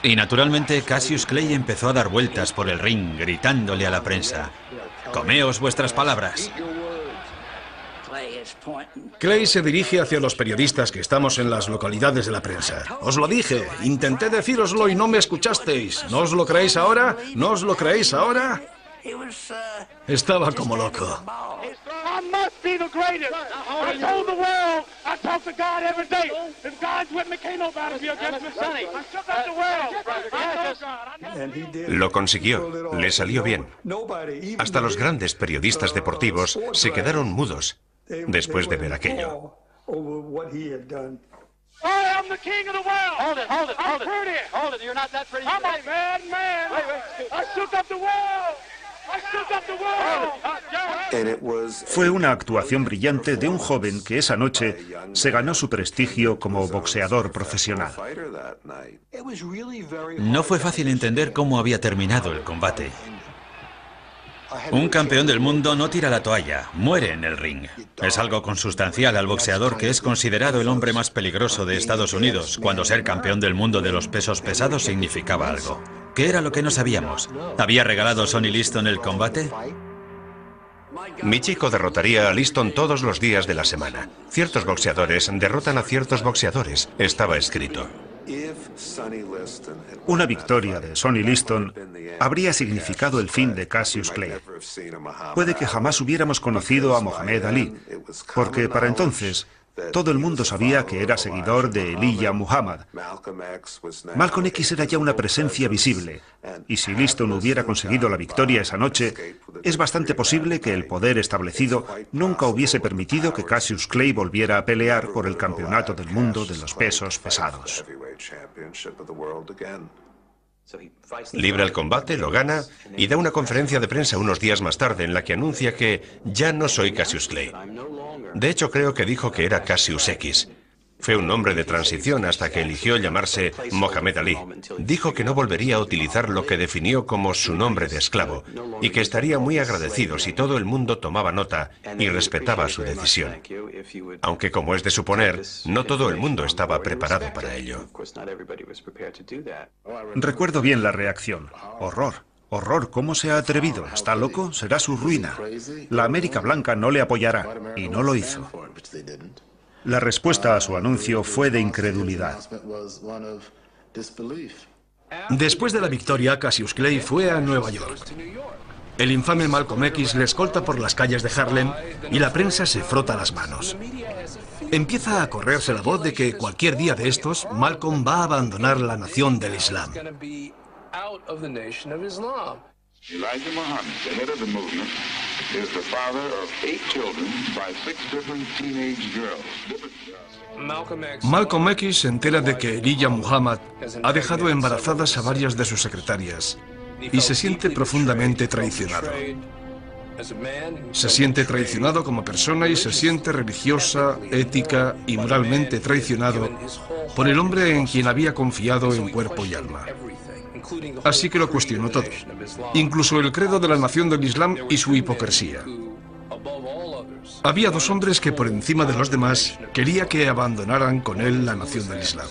Y naturalmente Cassius Clay empezó a dar vueltas por el ring, gritándole a la prensa: «Comeos vuestras palabras». Clay se dirige hacia los periodistas que estamos en las localidades de la prensa. Os lo dije, intenté decíroslo y no me escuchasteis. ¿No os lo creéis ahora? ¿No os lo creéis ahora? Estaba como loco. Lo consiguió, le salió bien. Hasta los grandes periodistas deportivos se quedaron mudos después de ver aquello. Fue una actuación brillante de un joven que esa noche se ganó su prestigio como boxeador profesional. No fue fácil entender cómo había terminado el combate. Un campeón del mundo no tira la toalla, muere en el ring. Es algo consustancial al boxeador que es considerado el hombre más peligroso de Estados Unidos, cuando ser campeón del mundo de los pesos pesados significaba algo. ¿Qué era lo que no sabíamos? ¿Había regalado Sonny Liston el combate? Mi chico derrotaría a Liston todos los días de la semana. Ciertos boxeadores derrotan a ciertos boxeadores. Estaba escrito. Una victoria de Sonny Liston habría significado el fin de Cassius Clay. Puede que jamás hubiéramos conocido a Mohamed Ali, porque para entonces todo el mundo sabía que era seguidor de Elijah Muhammad. Malcolm X era ya una presencia visible, y si Liston hubiera conseguido la victoria esa noche, es bastante posible que el poder establecido nunca hubiese permitido que Cassius Clay volviera a pelear por el campeonato del mundo de los pesos pesados. Libra el combate, lo gana y da una conferencia de prensa unos días más tarde en la que anuncia que ya no soy Cassius Clay. De hecho, creo que dijo que era Cassius X. Fue un hombre de transición hasta que eligió llamarse Mohamed Ali. Dijo que no volvería a utilizar lo que definió como su nombre de esclavo y que estaría muy agradecido si todo el mundo tomaba nota y respetaba su decisión. Aunque, como es de suponer, no todo el mundo estaba preparado para ello. Recuerdo bien la reacción. Horror. Horror, ¿cómo se ha atrevido? ¿Está loco? Será su ruina. La América Blanca no le apoyará, y no lo hizo. La respuesta a su anuncio fue de incredulidad. Después de la victoria, Cassius Clay fue a Nueva York. El infame Malcolm X le escolta por las calles de Harlem y la prensa se frota las manos. Empieza a correrse la voz de que cualquier día de estos, Malcolm va a abandonar la nación del Islam. Elijah Muhammad, the head of the movement, is the father of 8 children by 6 different teenage girls. Malcolm X se entera de que Elijah Muhammad ha dejado embarazadas a varias de sus secretarias y se siente profundamente traicionado. Se siente traicionado como persona y se siente religiosa, ética y moralmente traicionado por el hombre en quien había confiado en cuerpo y alma. Así que lo cuestionó todo, incluso el credo de la nación del Islam y su hipocresía. Había 2 hombres que por encima de los demás quería que abandonaran con él la nación del Islam.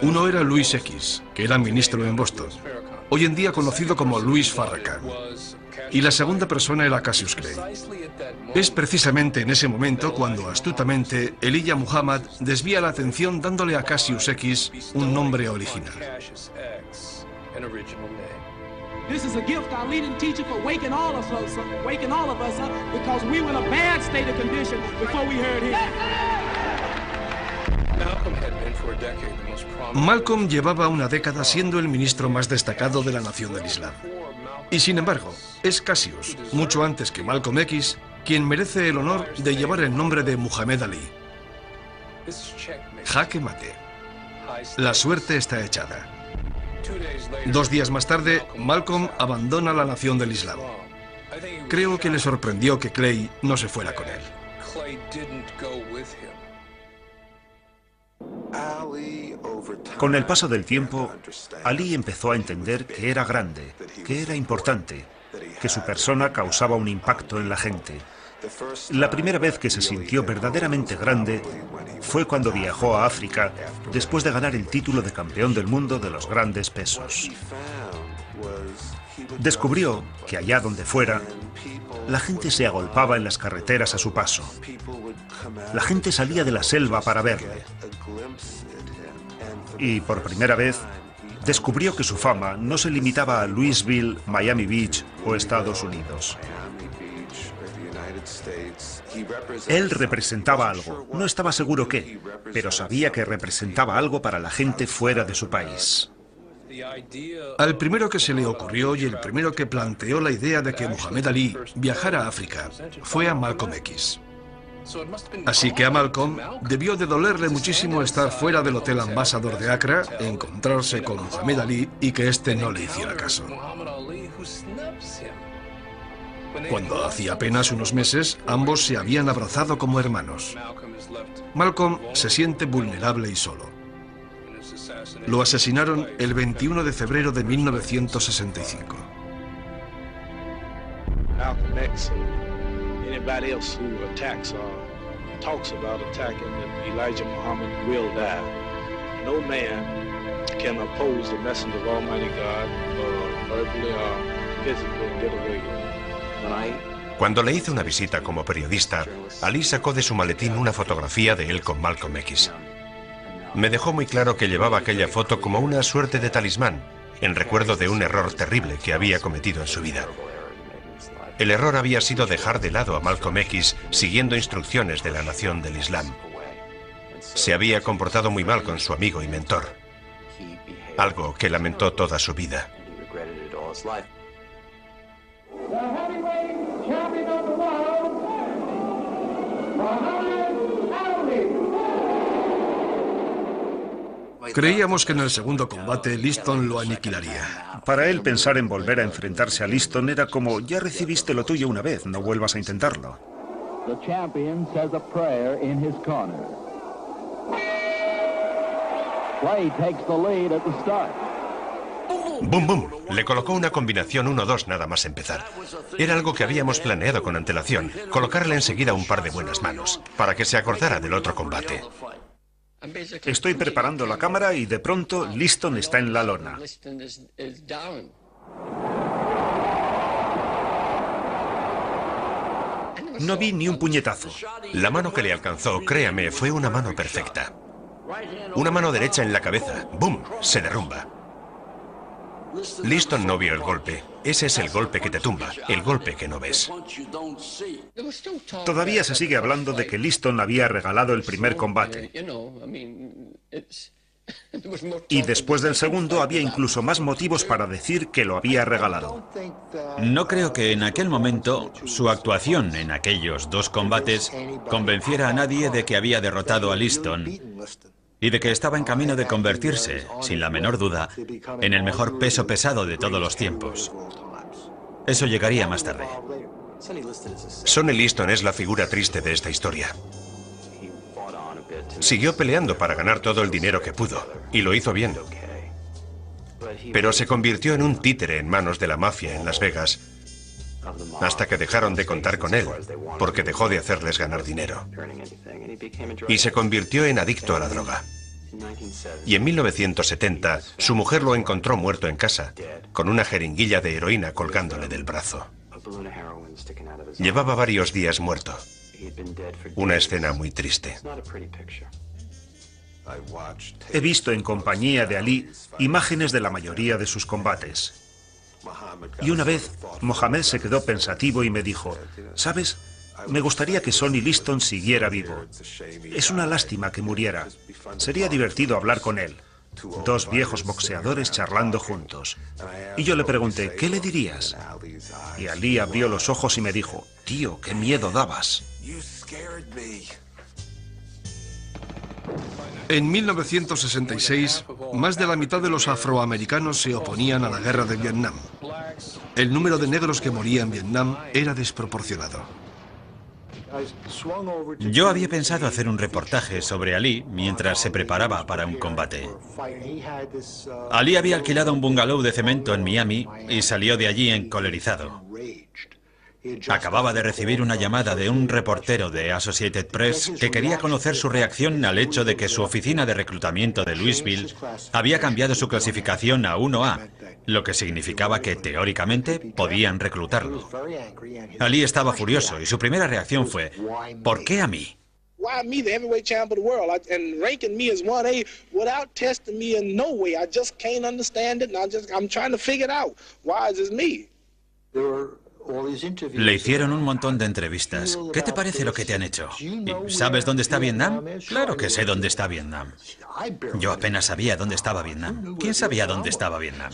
Uno era Louis X, que era ministro en Boston, hoy en día conocido como Louis Farrakhan. Y la segunda persona era Cassius Clay. Es precisamente en ese momento cuando astutamente Elijah Muhammad desvía la atención dándole a Cassius X un nombre original. This is a gift our leading teacher for waking all of us up because we were in a bad state of condition before we heard him. Malcolm llevaba una década siendo el ministro más destacado de la nación del Islam. Y sin embargo, es Cassius, mucho antes que Malcolm X, quien merece el honor de llevar el nombre de Muhammad Ali. Jaque mate. La suerte está echada. 2 días más tarde, Malcolm abandona la nación del Islam. Creo que le sorprendió que Clay no se fuera con él. Con el paso del tiempo, Ali empezó a entender que era grande, que era importante, que su persona causaba un impacto en la gente. La primera vez que se sintió verdaderamente grande fue cuando viajó a África después de ganar el título de campeón del mundo de los grandes pesos. Descubrió que allá donde fuera, la gente se agolpaba en las carreteras a su paso. La gente salía de la selva para verle. Y por primera vez, descubrió que su fama no se limitaba a Louisville, Miami Beach o Estados Unidos. Él representaba algo, no estaba seguro qué, pero sabía que representaba algo para la gente fuera de su país. Al primero que se le ocurrió y el primero que planteó la idea de que Muhammad Ali viajara a África fue a Malcolm X. Así que a Malcolm debió de dolerle muchísimo estar fuera del Hotel Ambassador de Accra, encontrarse con Muhammad Ali y que éste no le hiciera caso. Cuando hacía apenas unos meses, ambos se habían abrazado como hermanos. Malcolm se siente vulnerable y solo. Lo asesinaron el 21 de febrero de 1965. Malcolm X, anybody else who attacks or talks about attacking Elijah Muhammad will die. No man can oppose the messenger of Almighty God verbally or physically and get away with it. Cuando le hizo una visita como periodista, Ali sacó de su maletín una fotografía de él con Malcolm X. Me dejó muy claro que llevaba aquella foto como una suerte de talismán, en recuerdo de un error terrible que había cometido en su vida. El error había sido dejar de lado a Malcolm X siguiendo instrucciones de la nación del Islam. Se había comportado muy mal con su amigo y mentor, algo que lamentó toda su vida. The heavyweight champion of the world, Muhammad Ali. Creíamos que en el segundo combate Liston lo aniquilaría. Para él pensar en volver a enfrentarse a Liston era como, ya recibiste lo tuyo una vez, no vuelvas a intentarlo. The champion says a prayer in his corner. Clay takes the lead at the start. ¡Bum, bum! Le colocó una combinación 1-2 nada más empezar. Era algo que habíamos planeado con antelación, colocarle enseguida un par de buenas manos, para que se acordara del otro combate. Estoy preparando la cámara y de pronto Liston está en la lona. No vi ni un puñetazo. La mano que le alcanzó, créame, fue una mano perfecta. Una mano derecha en la cabeza. ¡Bum! Se derrumba. Liston no vio el golpe. Ese es el golpe que te tumba, el golpe que no ves. Todavía se sigue hablando de que Liston había regalado el primer combate. Y después del segundo había incluso más motivos para decir que lo había regalado. No creo que en aquel momento su actuación en aquellos 2 combates convenciera a nadie de que había derrotado a Liston y de que estaba en camino de convertirse, sin la menor duda, en el mejor peso pesado de todos los tiempos. Eso llegaría más tarde. Sonny Liston es la figura triste de esta historia. Siguió peleando para ganar todo el dinero que pudo, y lo hizo bien. Pero se convirtió en un títere en manos de la mafia en Las Vegas, hasta que dejaron de contar con él, porque dejó de hacerles ganar dinero. Y se convirtió en adicto a la droga. Y en 1970, su mujer lo encontró muerto en casa, con una jeringuilla de heroína colgándole del brazo. Llevaba varios días muerto. Una escena muy triste. He visto en compañía de Ali imágenes de la mayoría de sus combates. Y una vez, Mohamed se quedó pensativo y me dijo, ¿sabes? Me gustaría que Sonny Liston siguiera vivo. Es una lástima que muriera. Sería divertido hablar con él. 2 viejos boxeadores charlando juntos. Y yo le pregunté, ¿qué le dirías? Y Ali abrió los ojos y me dijo, tío, qué miedo dabas. En 1966, más de la mitad de los afroamericanos se oponían a la guerra de Vietnam. El número de negros que moría en Vietnam era desproporcionado. Yo había pensado hacer un reportaje sobre Ali mientras se preparaba para un combate. Ali había alquilado un bungalow de cemento en Miami y salió de allí encolerizado. Acababa de recibir una llamada de un reportero de Associated Press que quería conocer su reacción al hecho de que su oficina de reclutamiento de Louisville había cambiado su clasificación a 1A, lo que significaba que, teóricamente, podían reclutarlo. Ali estaba furioso y su primera reacción fue, ¿por qué a mí? Why me, the heavyweight champ of the world, and ranking me as 1A without testing me in no way? I just can't understand it, and I'm trying to figure it out. Why is this me? Le hicieron un montón de entrevistas. ¿Qué te parece lo que te han hecho? ¿Sabes dónde está Vietnam? Claro que sé dónde está Vietnam. Yo apenas sabía dónde estaba Vietnam. ¿Quién sabía dónde estaba Vietnam?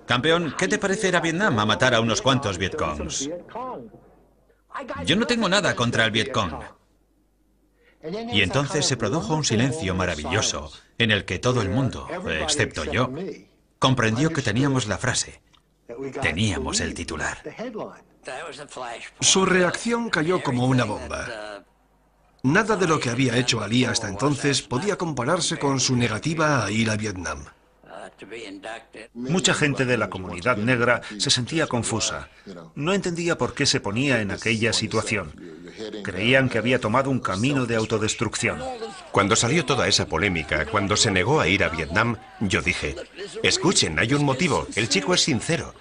Campeón, ¿qué te parece ir a Vietnam a matar a unos cuantos Vietcongs? Yo no tengo nada contra el Vietcong. Y entonces se produjo un silencio maravilloso en el que todo el mundo, excepto yo, comprendió que teníamos la frase. Teníamos el titular. Su reacción cayó como una bomba. Nada de lo que había hecho Ali hasta entonces podía compararse con su negativa a ir a Vietnam. Mucha gente de la comunidad negra se sentía confusa. No entendía por qué se ponía en aquella situación. Creían que había tomado un camino de autodestrucción. Cuando salió toda esa polémica, cuando se negó a ir a Vietnam, yo dije, escuchen, hay un motivo, el chico es sincero.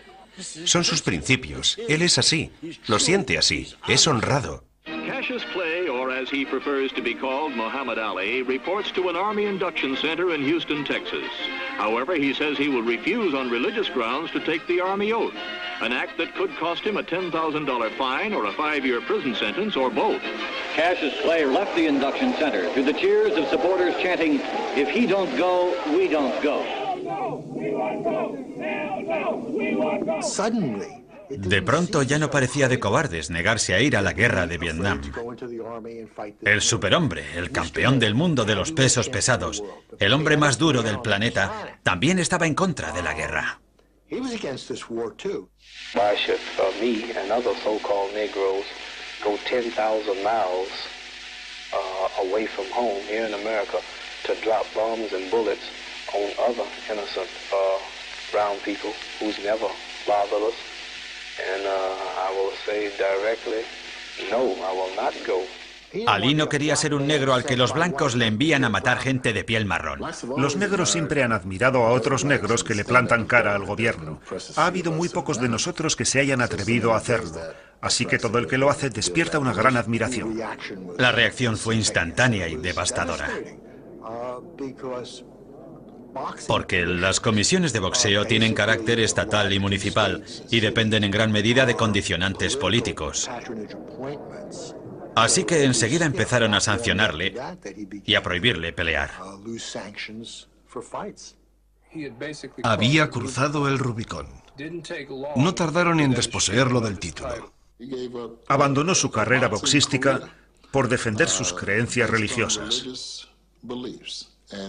Son sus principios, él es así, lo siente así, es honrado. Cassius Clay, or as he prefers to be called, Muhammad Ali, reports to an Army induction center in Houston, Texas. However, he says he will refuse on religious grounds to take the Army oath, an act that could cost him a $10,000 fine or a 5-year prison sentence or both. Cassius Clay left the induction center to the cheers of supporters chanting, "If he don't go, we don't go." De pronto ya no parecía de cobardes negarse a ir a la guerra de Vietnam. El superhombre, el campeón del mundo de los pesos pesados, el hombre más duro del planeta, también estaba en contra de la guerra. Why should me and other so-called Negroes go 10,000 miles away from home here in America to drop bombs and bullets on other innocent brown people who's never bothered us. And I will say directly, no, I will not go. Ali no quería ser un negro al que los blancos le envían a matar gente de piel marrón. Los negros siempre han admirado a otros negros que le plantan cara al gobierno. Ha habido muy pocos de nosotros que se hayan atrevido a hacerlo. Así que todo el que lo hace despierta una gran admiración. La reacción fue instantánea y devastadora. Porque las comisiones de boxeo tienen carácter estatal y municipal y dependen en gran medida de condicionantes políticos. Así que enseguida empezaron a sancionarle y a prohibirle pelear. Había cruzado el Rubicón. No tardaron en desposeerlo del título. Abandonó su carrera boxística por defender sus creencias religiosas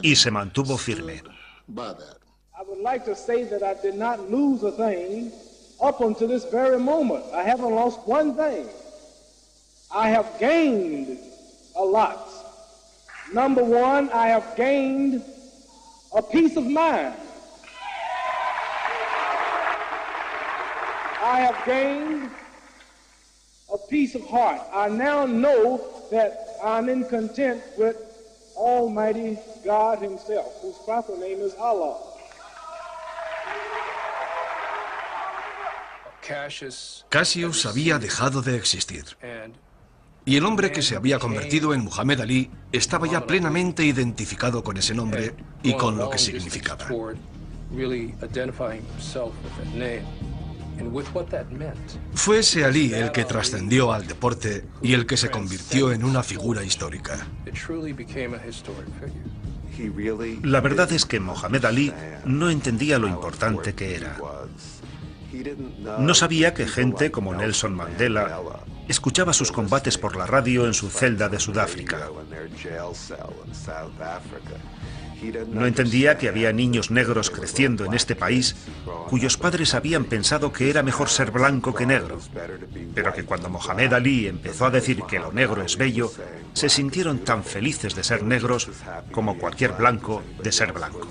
y se mantuvo firme. I would like to say that I did not lose a thing up until this very moment. I haven't lost one thing. I have gained a lot. Number one, I have gained a peace of mind. I have gained a peace of heart. I now know that I'm in content with Almighty God Himself, whose proper name is Allah. Cassius había dejado de existir. Y el hombre que se había convertido en Muhammad Ali estaba ya plenamente identificado con ese nombre y con lo que significaba. Fue ese Ali el que trascendió al deporte y el que se convirtió en una figura histórica. La verdad es que Muhammad Ali no entendía lo importante que era. No sabía que gente como Nelson Mandela escuchaba sus combates por la radio en su celda de Sudáfrica. No entendía que había niños negros creciendo en este país cuyos padres habían pensado que era mejor ser blanco que negro, pero que cuando Muhammad Ali empezó a decir que lo negro es bello, se sintieron tan felices de ser negros como cualquier blanco de ser blanco.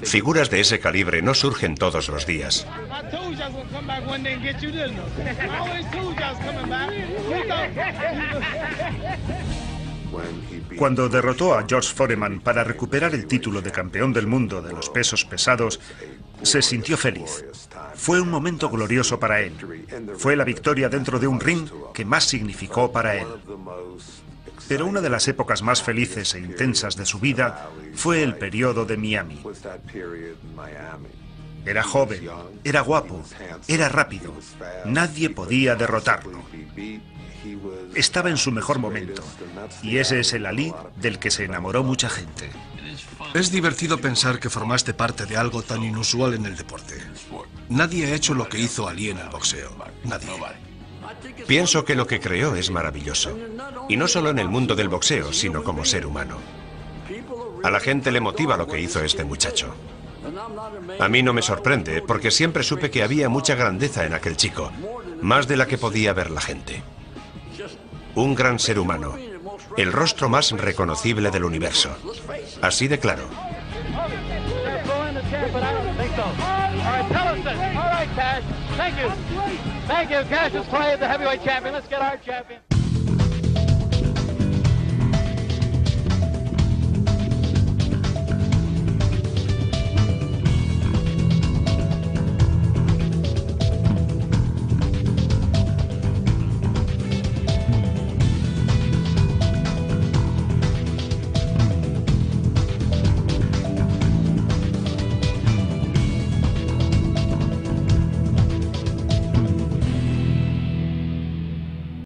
Figuras de ese calibre no surgen todos los días. Cuando derrotó a George Foreman para recuperar el título de campeón del mundo de los pesos pesados, se sintió feliz. Fue un momento glorioso para él. Fue la victoria dentro de un ring que más significó para él. Pero una de las épocas más felices e intensas de su vida fue el periodo de Miami. Era joven, era guapo, era rápido. Nadie podía derrotarlo. Estaba en su mejor momento. Y ese es el Ali del que se enamoró mucha gente. Es divertido pensar que formaste parte de algo tan inusual en el deporte. Nadie ha hecho lo que hizo Ali en el boxeo. Nadie. Pienso que lo que creó es maravilloso. Y no solo en el mundo del boxeo, sino como ser humano. A la gente le motiva lo que hizo este muchacho. A mí no me sorprende, porque siempre supe que había mucha grandeza en aquel chico, más de la que podía ver la gente. Un gran ser humano, el rostro más reconocible del universo. Así de claro. Thank you. Cassius Clay, the heavyweight champion. Let's get our champion.